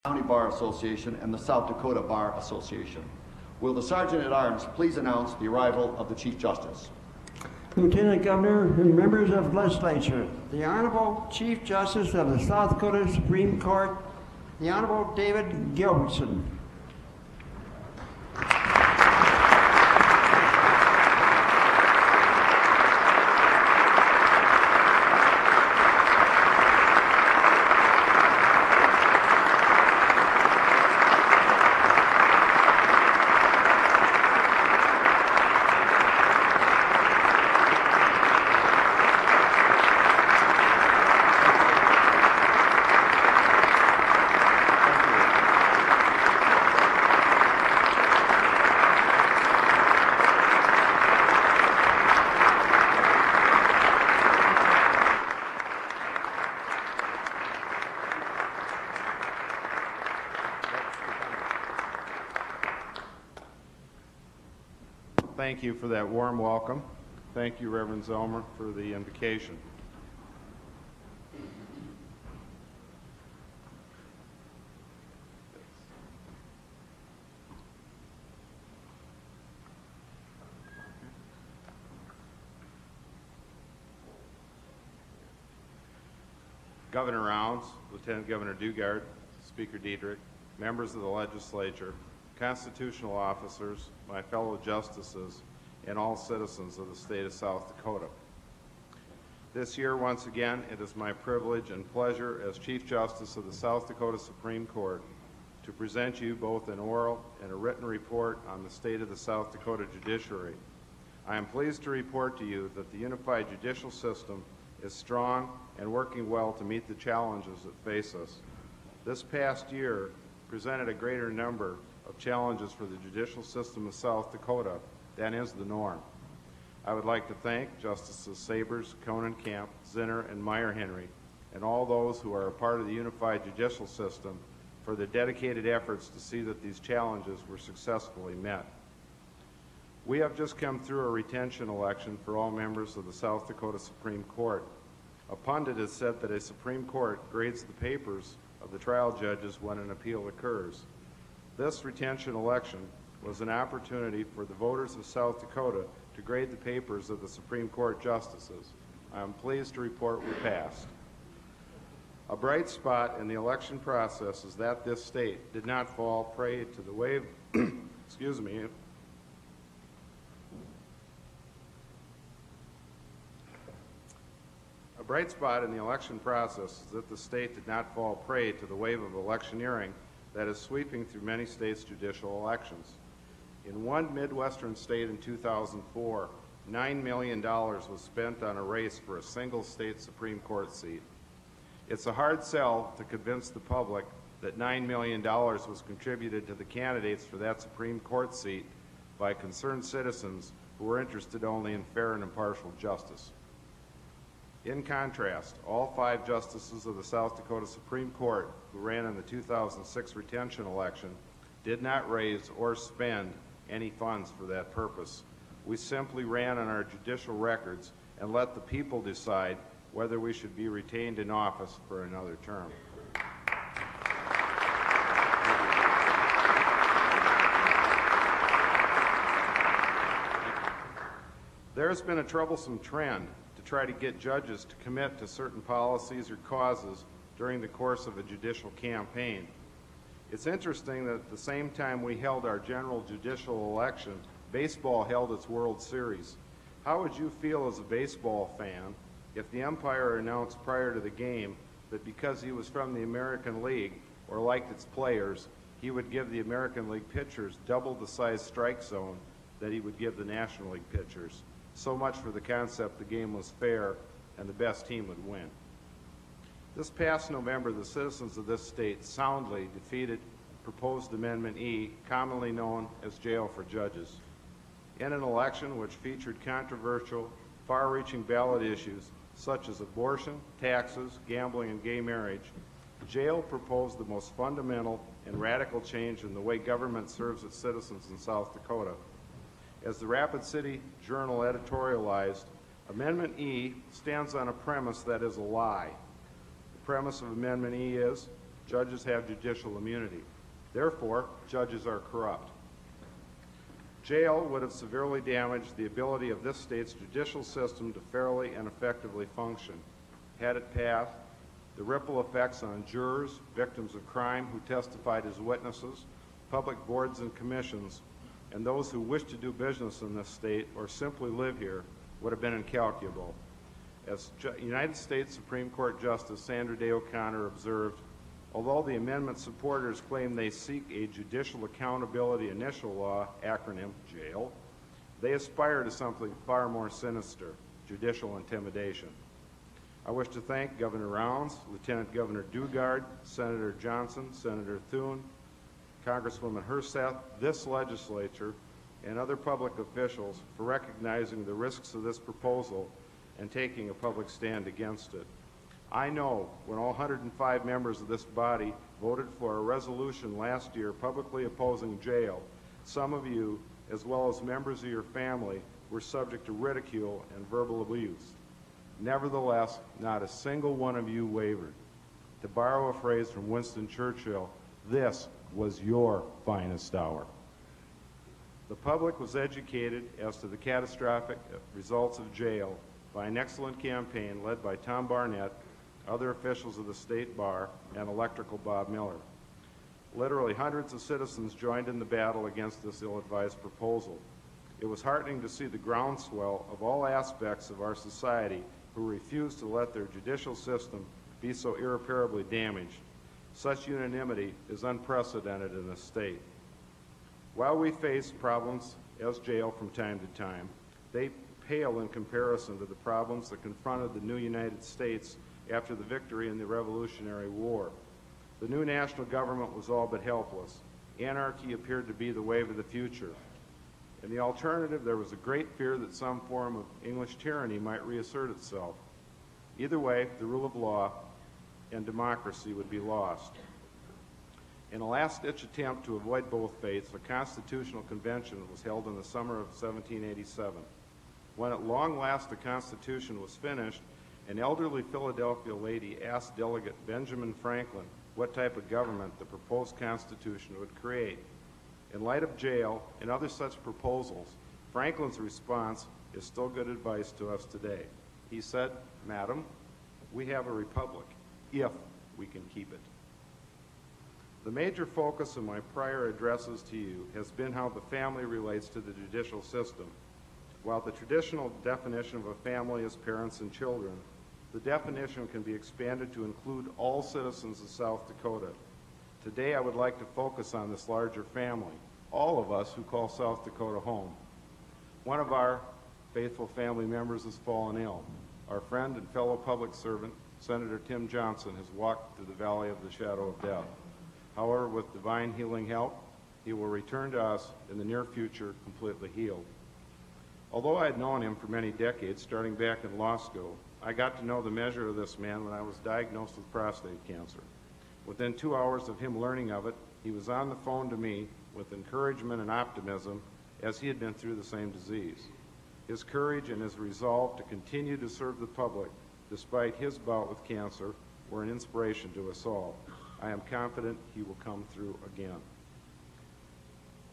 County Bar Association and the South Dakota Bar Association. Will the Sergeant at Arms please announce the arrival of the Chief Justice? Lieutenant Governor and members of the legislature, the Honorable Chief Justice of the South Dakota Supreme Court, the Honorable David Gilbertson. Thank you for that warm welcome. Thank you, Reverend Zomer, for the invocation. Governor Rounds, Lieutenant Governor Dugard, Speaker Diedrich, members of the legislature, constitutional officers, my fellow justices, and all citizens of the state of South Dakota. This year, once again, it is my privilege and pleasure as Chief Justice of the South Dakota Supreme Court to present you both an oral and a written report on the state of the South Dakota Judiciary. I am pleased to report to you that the unified judicial system is strong and working well to meet the challenges that face us. This past year presented a greater number of challenges for the judicial system of South Dakota than is the norm. I would like to thank Justices Sabers, Conenkamp, Zinner, and Meyer-Henry, and all those who are a part of the unified judicial system for their dedicated efforts to see that these challenges were successfully met. We have just come through a retention election for all members of the South Dakota Supreme Court. A pundit has said that a Supreme Court grades the papers of the trial judges when an appeal occurs. This retention election was an opportunity for the voters of South Dakota to grade the papers of the Supreme Court justices. I am pleased to report we passed. A bright spot in the election process is that this state did not fall prey to the wave, excuse me, a bright spot in the election process is that the state did not fall prey to the wave of electioneering that is sweeping through many states' judicial elections. In one Midwestern state in 2004, $9 million was spent on a race for a single state Supreme Court seat. It's a hard sell to convince the public that $9 million was contributed to the candidates for that Supreme Court seat by concerned citizens who were interested only in fair and impartial justice. In contrast, all 5 justices of the South Dakota Supreme Court who ran in the 2006 retention election did not raise or spend any funds for that purpose. We simply ran on our judicial records and let the people decide whether we should be retained in office for another term. There has been a troublesome trend to try to get judges to commit to certain policies or causes during the course of a judicial campaign. It's interesting that at the same time we held our general judicial election, baseball held its World Series. How would you feel as a baseball fan if the umpire announced prior to the game that because he was from the American League or liked its players, he would give the American League pitchers double the size strike zone that he would give the National League pitchers? So much for the concept the game was fair and the best team would win. This past November, the citizens of this state soundly defeated proposed Amendment E, commonly known as jail for judges. In an election which featured controversial, far-reaching ballot issues such as abortion, taxes, gambling, and gay marriage, jail proposed the most fundamental and radical change in the way government serves its citizens in South Dakota. As the Rapid City Journal editorialized, Amendment E stands on a premise that is a lie. The premise of Amendment E is Judges have judicial immunity. Therefore, judges are corrupt. Jail would have severely damaged the ability of this state's judicial system to fairly and effectively function. Had it passed, the ripple effects on jurors, victims of crime who testified as witnesses, public boards and commissions, and those who wish to do business in this state or simply live here would have been incalculable. As United States Supreme Court Justice Sandra Day O'Connor observed, although the amendment supporters claim they seek a Judicial Accountability Initial Law, acronym JAIL, they aspire to something far more sinister, judicial intimidation. I wish to thank Governor Rounds, Lieutenant Governor Dugard, Senator Johnson, Senator Thune, Congresswoman Herseth, this legislature, and other public officials for recognizing the risks of this proposal and taking a public stand against it. I know when all 105 members of this body voted for a resolution last year publicly opposing jail, some of you, as well as members of your family, were subject to ridicule and verbal abuse. Nevertheless, not a single one of you wavered. To borrow a phrase from Winston Churchill, this was your finest hour. The public was educated as to the catastrophic results of jail by an excellent campaign led by Tom Barnett, other officials of the State Bar, and Electrical Bob Miller. Literally hundreds of citizens joined in the battle against this ill-advised proposal. It was heartening to see the groundswell of all aspects of our society who refused to let their judicial system be so irreparably damaged. Such unanimity is unprecedented in this state. While we face problems as jail from time to time, they pale in comparison to the problems that confronted the new United States after the victory in the Revolutionary War. The new national government was all but helpless. Anarchy appeared to be the wave of the future. In the alternative, there was a great fear that some form of English tyranny might reassert itself. Either way, the rule of law and democracy would be lost. In a last-ditch attempt to avoid both fates, a constitutional convention was held in the summer of 1787. When at long last the Constitution was finished, an elderly Philadelphia lady asked Delegate Benjamin Franklin what type of government the proposed Constitution would create. In light of jail and other such proposals, Franklin's response is still good advice to us today. He said, "Madam, we have a republic, if we can keep it." The major focus of my prior addresses to you has been how the family relates to the judicial system. While the traditional definition of a family is parents and children, the definition can be expanded to include all citizens of South Dakota. Today I would like to focus on this larger family, all of us who call South Dakota home. One of our faithful family members has fallen ill. Our friend and fellow public servant, Senator Tim Johnson, has walked through the valley of the shadow of death. However, with divine healing help, he will return to us in the near future completely healed. Although I had known him for many decades, starting back in law school, I got to know the measure of this man when I was diagnosed with prostate cancer. Within 2 hours of him learning of it, he was on the phone to me with encouragement and optimism as he had been through the same disease. His courage and his resolve to continue to serve the public despite his bout with cancer were an inspiration to us all. I am confident he will come through again.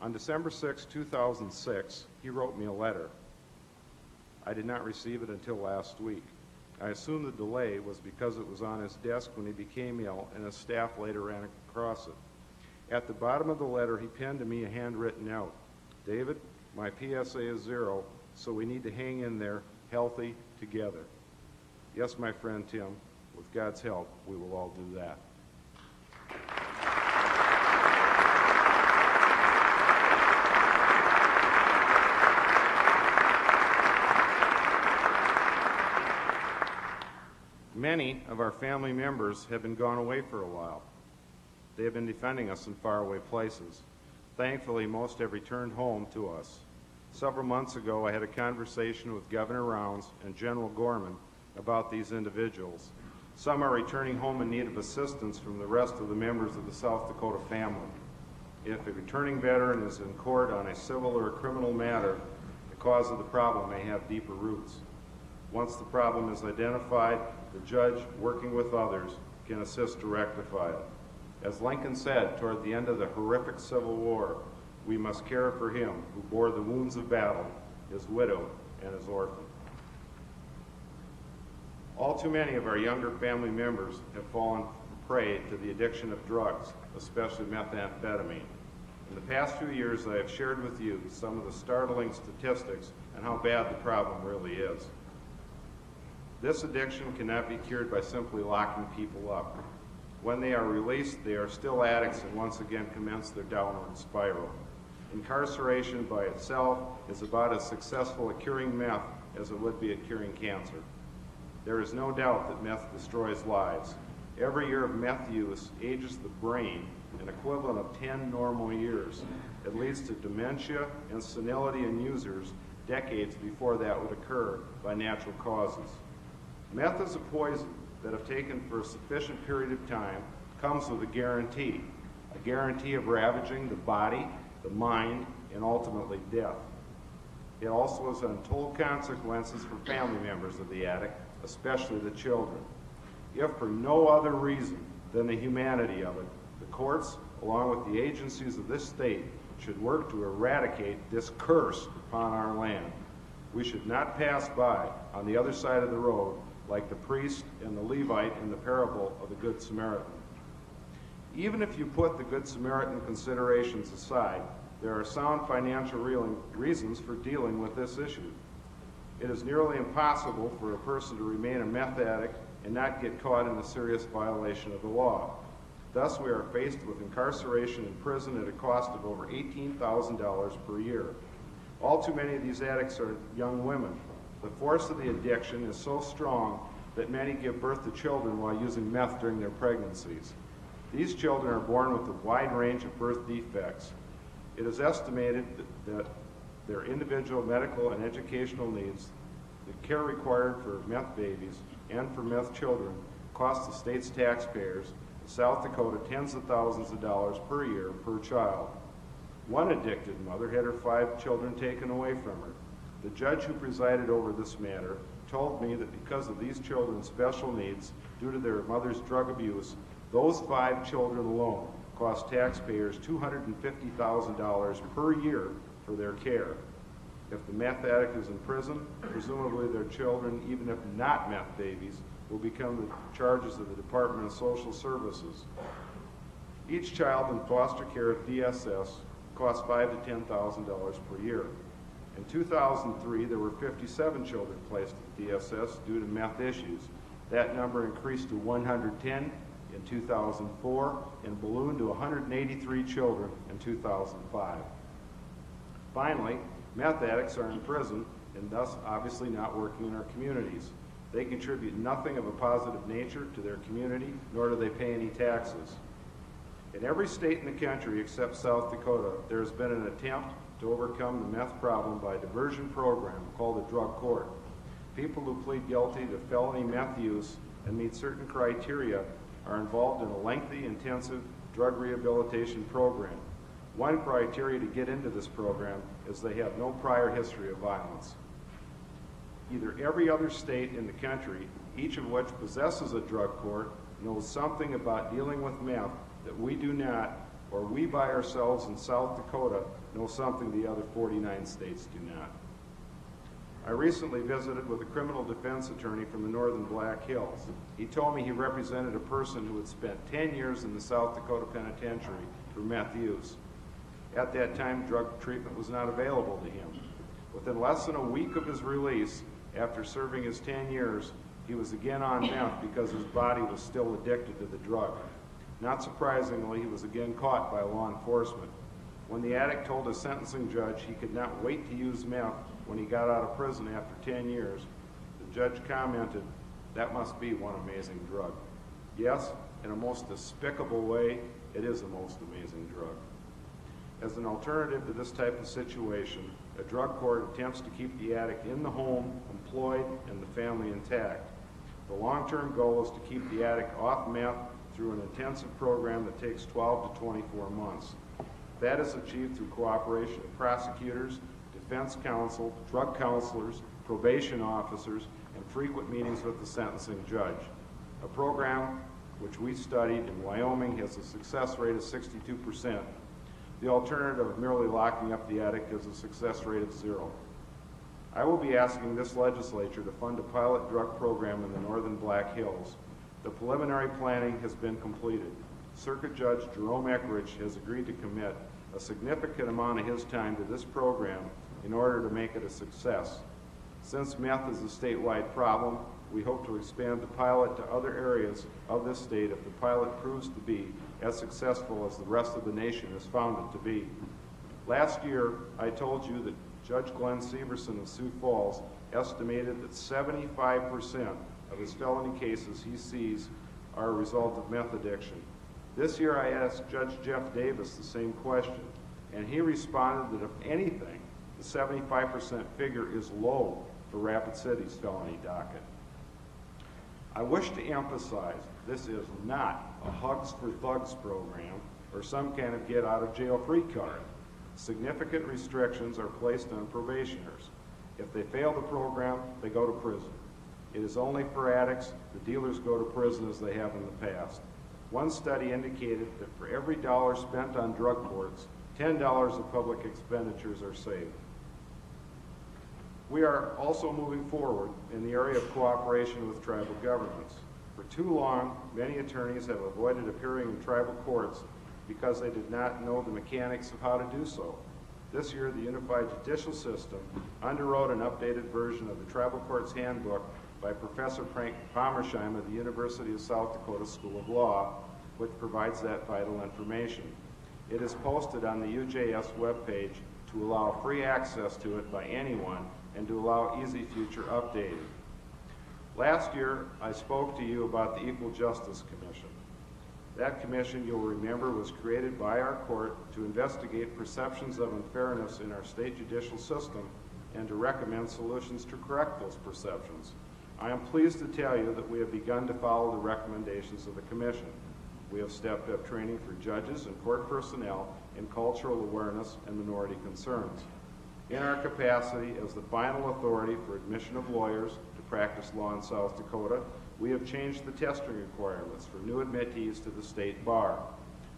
On December 6, 2006, he wrote me a letter. I did not receive it until last week. I assume the delay was because it was on his desk when he became ill and his staff later ran across it. At the bottom of the letter, he penned to me a handwritten note. "David, my PSA is 0, so we need to hang in there, healthy, together." Yes, my friend Tim, with God's help, we will all do that. Many of our family members have been gone away for a while. They have been defending us in faraway places. Thankfully, most have returned home to us. Several months ago, I had a conversation with Governor Rounds and General Gorman about these individuals. Some are returning home in need of assistance from the rest of the members of the South Dakota family. If a returning veteran is in court on a civil or a criminal matter, the cause of the problem may have deeper roots. Once the problem is identified, the judge, working with others, can assist to rectify it. As Lincoln said toward the end of the horrific Civil War, we must care for him who bore the wounds of battle, his widow, and his orphan. All too many of our younger family members have fallen prey to the addiction of drugs, especially methamphetamine. In the past few years, I have shared with you some of the startling statistics on how bad the problem really is. This addiction cannot be cured by simply locking people up. When they are released, they are still addicts and once again commence their downward spiral. Incarceration by itself is about as successful at curing meth as it would be at curing cancer. There is no doubt that meth destroys lives. Every year of meth use ages the brain an equivalent of 10 normal years. It leads to dementia and senility in users decades before that would occur by natural causes. Meth is a poison that, if taken for a sufficient period of time, comes with a guarantee of ravaging the body, the mind, and ultimately death. It also has untold consequences for family members of the addict, especially the children. If for no other reason than the humanity of it, the courts, along with the agencies of this state, should work to eradicate this curse upon our land. We should not pass by on the other side of the road like the priest and the Levite in the parable of the Good Samaritan. Even if you put the Good Samaritan considerations aside, there are sound financial reasons for dealing with this issue. It is nearly impossible for a person to remain a meth addict and not get caught in a serious violation of the law. Thus, we are faced with incarceration in prison at a cost of over $18,000 per year. All too many of these addicts are young women. The force of the addiction is so strong that many give birth to children while using meth during their pregnancies. These children are born with a wide range of birth defects. It is estimated that their individual medical and educational needs, the care required for meth babies and for meth children, cost the state's taxpayers in South Dakota tens of thousands of dollars per year per child. One addicted mother had her 5 children taken away from her. The judge who presided over this matter told me that because of these children's special needs due to their mother's drug abuse, those 5 children alone cost taxpayers $250,000 per year for their care. If the meth addict is in prison, presumably their children, even if not meth babies, will become the charges of the Department of Social Services. Each child in foster care at DSS costs $5,000 to $10,000 per year. In 2003, there were 57 children placed at DSS due to meth issues. That number increased to 110 in 2004 and ballooned to 183 children in 2005. Finally, meth addicts are in prison and thus obviously not working in our communities. They contribute nothing of a positive nature to their community, nor do they pay any taxes. In every state in the country except South Dakota, there has been an attempt to overcome the meth problem by a diversion program called the drug court. People who plead guilty to felony meth use and meet certain criteria are involved in a lengthy, intensive drug rehabilitation program. One criteria to get into this program is they have no prior history of violence. Either every other state in the country, each of which possesses a drug court, knows something about dealing with meth that we do not, or we by ourselves in South Dakota know something the other 49 states do not. I recently visited with a criminal defense attorney from the northern Black Hills. He told me he represented a person who had spent 10 years in the South Dakota penitentiary for meth use. At that time, drug treatment was not available to him. Within less than a week of his release, after serving his 10 years, he was again on meth because his body was still addicted to the drug. Not surprisingly, he was again caught by law enforcement. When the addict told his sentencing judge he could not wait to use meth when he got out of prison after 10 years, the judge commented, "That must be one amazing drug." Yes, in a most despicable way, it is a most amazing drug. As an alternative to this type of situation, a drug court attempts to keep the addict in the home, employed, and the family intact. The long-term goal is to keep the addict off meth through an intensive program that takes 12 to 24 months. That is achieved through cooperation of prosecutors, defense counsel, drug counselors, probation officers, and frequent meetings with the sentencing judge. A program which we studied in Wyoming, has a success rate of 62%. The alternative of merely locking up the attic has a success rate of 0. I will be asking this legislature to fund a pilot drug program in the northern Black Hills. The preliminary planning has been completed. Circuit Judge Jerome Eckrich has agreed to commit a significant amount of his time to this program in order to make it a success. Since meth is a statewide problem, we hope to expand the pilot to other areas of this state if the pilot proves to be as successful as the rest of the nation has found it to be. Last year, I told you that Judge Glenn Severson of Sioux Falls estimated that 75% of his felony cases he sees are a result of meth addiction. This year I asked Judge Jeff Davis the same question, and he responded that if anything, the 75% figure is low for Rapid City's felony docket. I wish to emphasize this is not a Hugs for Thugs program or some kind of get-out-of-jail-free card. Significant restrictions are placed on probationers. If they fail the program, they go to prison. It is only for addicts. The dealers go to prison as they have in the past. One study indicated that for every dollar spent on drug courts, $10 of public expenditures are saved. We are also moving forward in the area of cooperation with tribal governments. For too long, many attorneys have avoided appearing in tribal courts because they did not know the mechanics of how to do so. This year, the Unified Judicial System underwrote an updated version of the Tribal Courts Handbook by Professor Frank Pommersheim of the University of South Dakota School of Law, which provides that vital information. It is posted on the UJS webpage to allow free access to it by anyone and to allow easy future updating. Last year, I spoke to you about the Equal Justice Commission. That commission, you'll remember, was created by our court to investigate perceptions of unfairness in our state judicial system and to recommend solutions to correct those perceptions. I am pleased to tell you that we have begun to follow the recommendations of the commission. We have stepped up training for judges and court personnel in cultural awareness and minority concerns. In our capacity as the final authority for admission of lawyers to practice law in South Dakota, we have changed the testing requirements for new admittees to the state bar.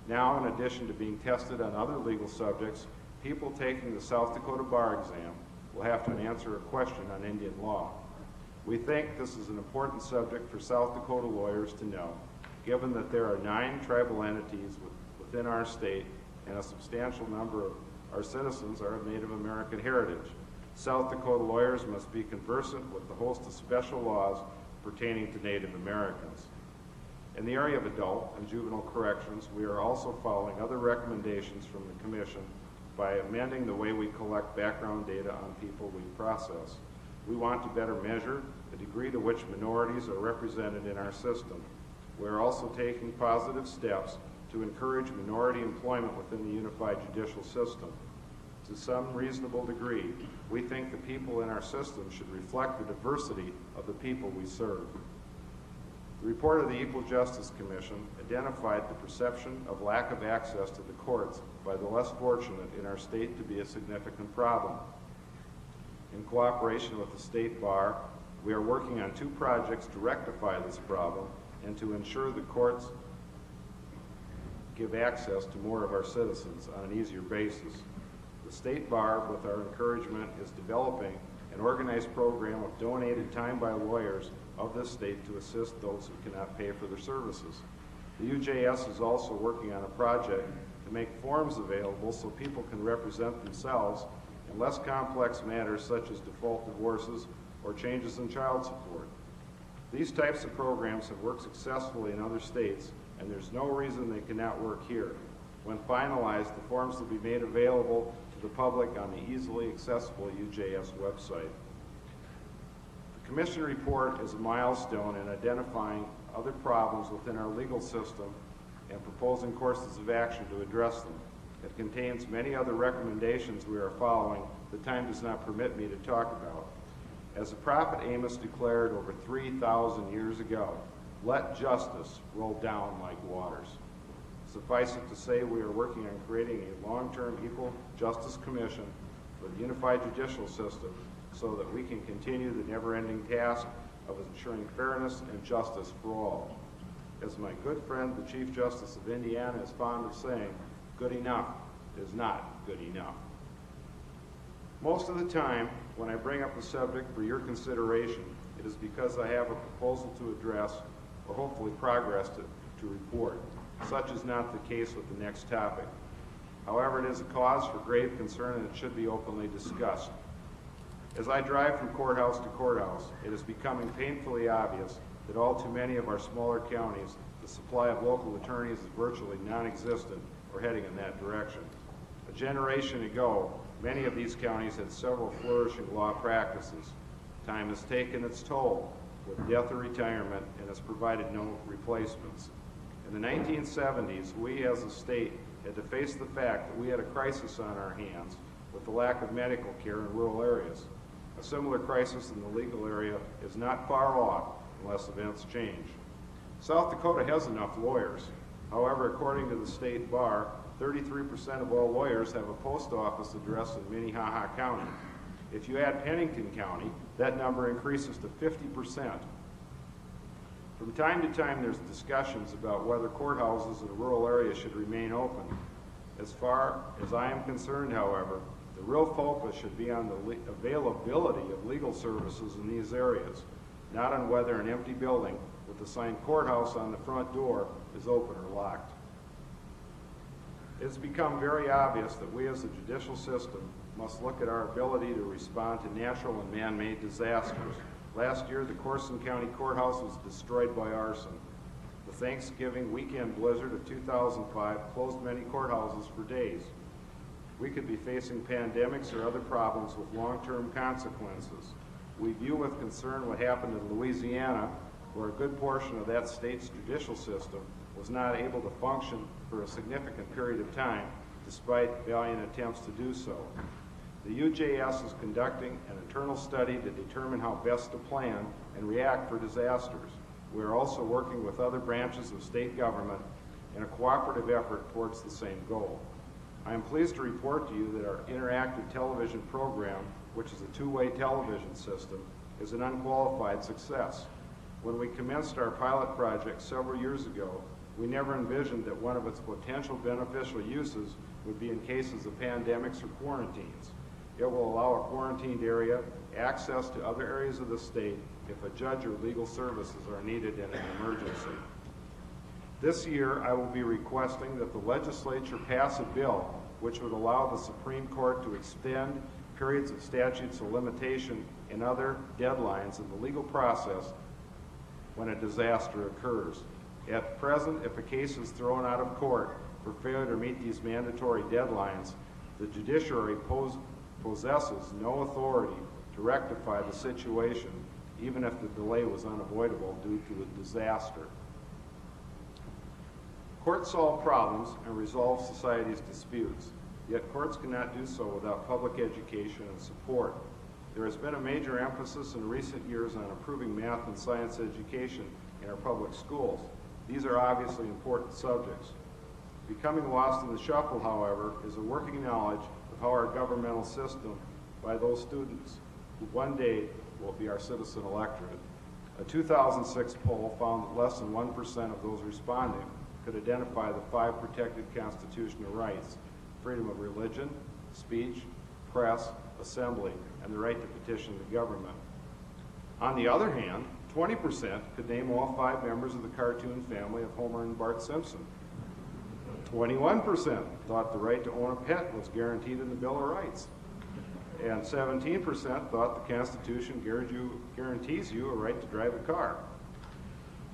Now, in addition to being tested on other legal subjects, people taking the South Dakota bar exam will have to answer a question on Indian law. We think this is an important subject for South Dakota lawyers to know, given that there are 9 tribal entities within our state and a substantial number of our citizens are of Native American heritage. South Dakota lawyers must be conversant with the host of special laws pertaining to Native Americans. In the area of adult and juvenile corrections, we are also following other recommendations from the Commission by amending the way we collect background data on people we process. We want to better measure the degree to which minorities are represented in our system. We are also taking positive steps to encourage minority employment within the unified judicial system. To some reasonable degree, we think the people in our system should reflect the diversity of the people we serve. The report of the Equal Justice Commission identified the perception of lack of access to the courts by the less fortunate in our state to be a significant problem. In cooperation with the state bar, we are working on 2 projects to rectify this problem and to ensure the courts give access to more of our citizens on an easier basis. The state bar, with our encouragement, is developing an organized program of donated time by lawyers of this state to assist those who cannot pay for their services. The UJS is also working on a project to make forms available so people can represent themselves in less complex matters such as default divorces or changes in child support. These types of programs have worked successfully in other states, and there's no reason they cannot work here. When finalized, the forms will be made available to the public on the easily accessible UJS website. The Commission report is a milestone in identifying other problems within our legal system and proposing courses of action to address them. It contains many other recommendations we are following that time does not permit me to talk about. As the prophet Amos declared over 3,000 years ago, let justice roll down like waters. Suffice it to say, we are working on creating a long-term Equal Justice Commission for the unified judicial system so that we can continue the never-ending task of ensuring fairness and justice for all. As my good friend, the Chief Justice of Indiana, is fond of saying, good enough is not good enough. Most of the time, when I bring up a subject for your consideration, it is because I have a proposal to address or hopefully progress to report. Such is not the case with the next topic. However, it is a cause for grave concern and it should be openly discussed. As I drive from courthouse to courthouse, it is becoming painfully obvious that all too many of our smaller counties, the supply of local attorneys is virtually non-existent or heading in that direction. A generation ago, many of these counties had several flourishing law practices. Time has taken its toll with death or retirement and has provided no replacements. In the 1970s, we as a state had to face the fact that we had a crisis on our hands with the lack of medical care in rural areas. A similar crisis in the legal area is not far off unless events change. South Dakota has enough lawyers. However, according to the state bar, 33% of all lawyers have a post office address in Minnehaha County. If you add Pennington County, that number increases to 50%. From time to time, there's discussions about whether courthouses in rural areas should remain open. As far as I am concerned, however, the real focus should be on the availability of legal services in these areas, not on whether an empty building with the sign courthouse on the front door is open or locked. It's become very obvious that we as a judicial system must look at our ability to respond to natural and man-made disasters. Last year, the Corson County Courthouse was destroyed by arson. The Thanksgiving weekend blizzard of 2005 closed many courthouses for days. We could be facing pandemics or other problems with long-term consequences. We view with concern what happened in Louisiana, where a good portion of that state's judicial system was not able to function for a significant period of time, despite valiant attempts to do so. The UJS is conducting an internal study to determine how best to plan and react for disasters. We are also working with other branches of state government in a cooperative effort towards the same goal. I am pleased to report to you that our interactive television program, which is a two-way television system, is an unqualified success. When we commenced our pilot project several years ago, we never envisioned that one of its potential beneficial uses would be in cases of pandemics or quarantines. It will allow a quarantined area access to other areas of the state if a judge or legal services are needed in an emergency. This year, I will be requesting that the legislature pass a bill which would allow the Supreme Court to extend periods of statutes of limitation and other deadlines in the legal process when a disaster occurs. At present, if a case is thrown out of court for failure to meet these mandatory deadlines, the judiciary possesses no authority to rectify the situation, even if the delay was unavoidable due to a disaster. Courts solve problems and resolve society's disputes, yet courts cannot do so without public education and support. There has been a major emphasis in recent years on improving math and science education in our public schools. These are obviously important subjects. Becoming lost in the shuffle, however, is a working knowledge of how our governmental system by those students who one day will be our citizen electorate. A 2006 poll found that less than 1% of those responding could identify the 5 protected constitutional rights: freedom of religion, speech, press, assembly, and the right to petition the government. On the other hand, 20% could name all 5 members of the cartoon family of Homer and Bart Simpson. 21% thought the right to own a pet was guaranteed in the Bill of Rights. And 17% thought the Constitution guarantees you a right to drive a car.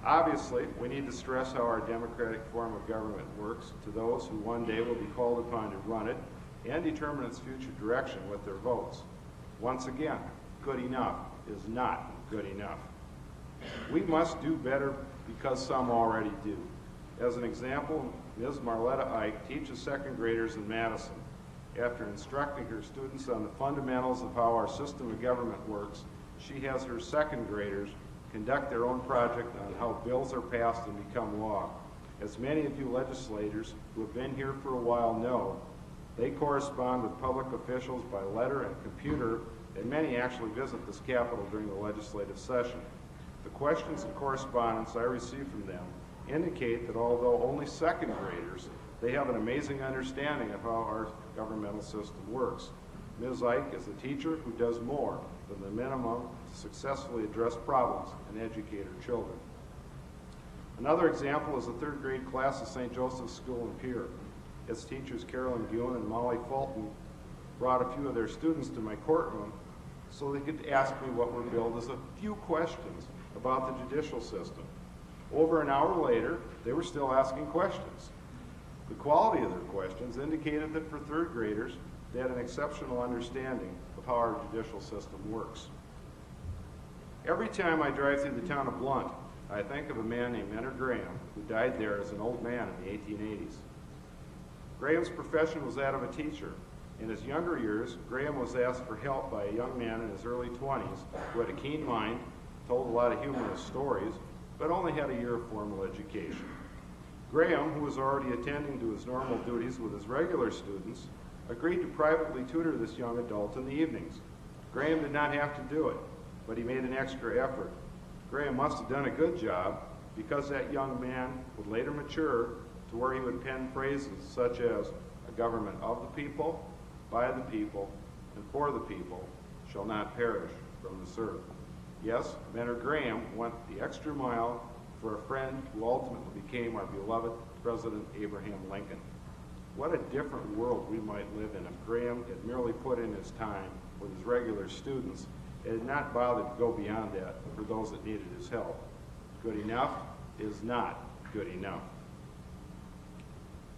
Obviously, we need to stress how our democratic form of government works to those who one day will be called upon to run it and determine its future direction with their votes. Once again, good enough is not good enough. We must do better because some already do. As an example, Ms. Marletta Ike teaches second graders in Madison. After instructing her students on the fundamentals of how our system of government works, she has her second graders conduct their own project on how bills are passed and become law. As many of you legislators who have been here for a while know, they correspond with public officials by letter and computer, and many actually visit this Capitol during the legislative session. The questions and correspondence I receive from them indicate that although only second graders, they have an amazing understanding of how our governmental system works. Ms. Ike is a teacher who does more than the minimum to successfully address problems and educate her children. Another example is the third grade class of St. Joseph's School in Pierre. Its teachers Carolyn Bune and Molly Fulton brought a few of their students to my courtroom so they could ask me what were billed as a few questions about the judicial system. Over an hour later, they were still asking questions. The quality of their questions indicated that for third graders, they had an exceptional understanding of how our judicial system works. Every time I drive through the town of Blunt, I think of a man named Mentor Graham, who died there as an old man in the 1880s. Graham's profession was that of a teacher. In his younger years, Graham was asked for help by a young man in his early 20s who had a keen mind, told a lot of humorous stories, but only had a year of formal education. Graham, who was already attending to his normal duties with his regular students, agreed to privately tutor this young adult in the evenings. Graham did not have to do it, but he made an extra effort. Graham must have done a good job because that young man would later mature to where he would pen phrases such as, "A government of the people, by the people, and for the people shall not perish from this earth." Yes, Mentor Graham went the extra mile for a friend who ultimately became our beloved President Abraham Lincoln. What a different world we might live in if Graham had merely put in his time with his regular students and had not bothered to go beyond that for those that needed his help. Good enough is not good enough.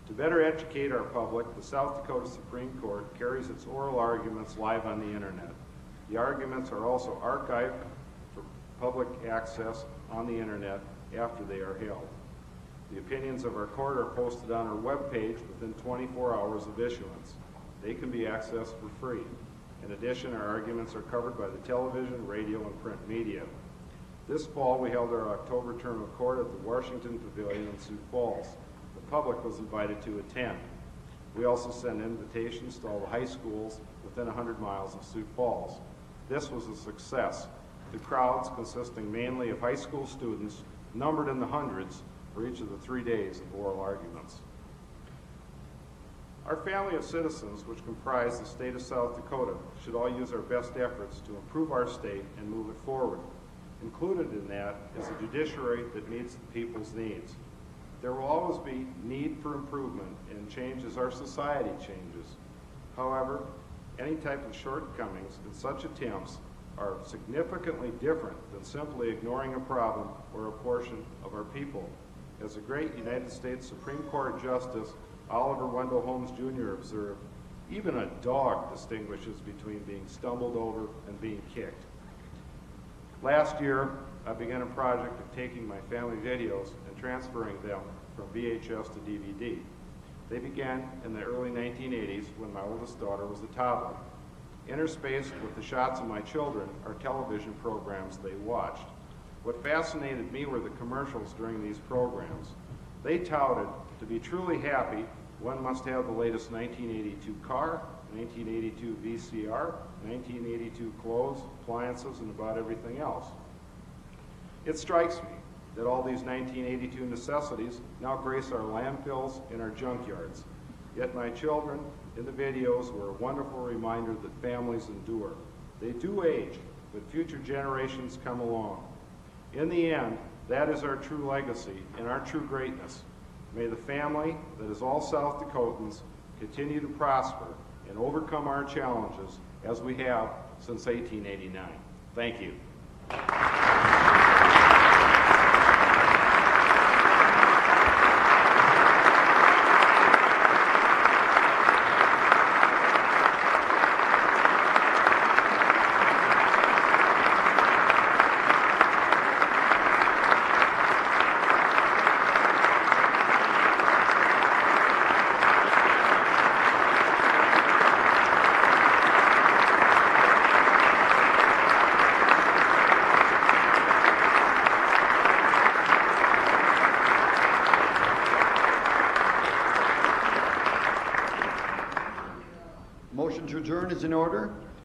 To better educate our public, the South Dakota Supreme Court carries its oral arguments live on the internet. The arguments are also archived for public access on the internet after they are held. The opinions of our court are posted on our webpage within 24 hours of issuance. They can be accessed for free. In addition, our arguments are covered by the television, radio, and print media. This fall, we held our October term of court at the Washington Pavilion in Sioux Falls. The public was invited to attend. We also sent invitations to all the high schools within 100 miles of Sioux Falls. This was a success. The crowds, consisting mainly of high school students, numbered in the hundreds for each of the 3 days of oral arguments. Our family of citizens, which comprise the state of South Dakota, should all use our best efforts to improve our state and move it forward. Included in that is a judiciary that meets the people's needs. There will always be need for improvement and change as our society changes. However, any type of shortcomings in such attempts are significantly different than simply ignoring a problem or a portion of our people. As the great United States Supreme Court Justice Oliver Wendell Holmes Jr. observed, even a dog distinguishes between being stumbled over and being kicked. Last year, I began a project of taking my family videos and transferring them from VHS to DVD. They began in the early 1980s when my oldest daughter was a toddler. Interspaced with the shots of my children are television programs they watched. What fascinated me were the commercials during these programs. They touted to be truly happy, one must have the latest 1982 car, 1982 VCR, 1982 clothes, appliances, and about everything else. It strikes me that all these 1982 necessities now grace our landfills and our junkyards. Yet my children in the videos were a wonderful reminder that families endure. They do age, but future generations come along. In the end, that is our true legacy and our true greatness. May the family that is all South Dakotans continue to prosper and overcome our challenges as we have since 1889. Thank you.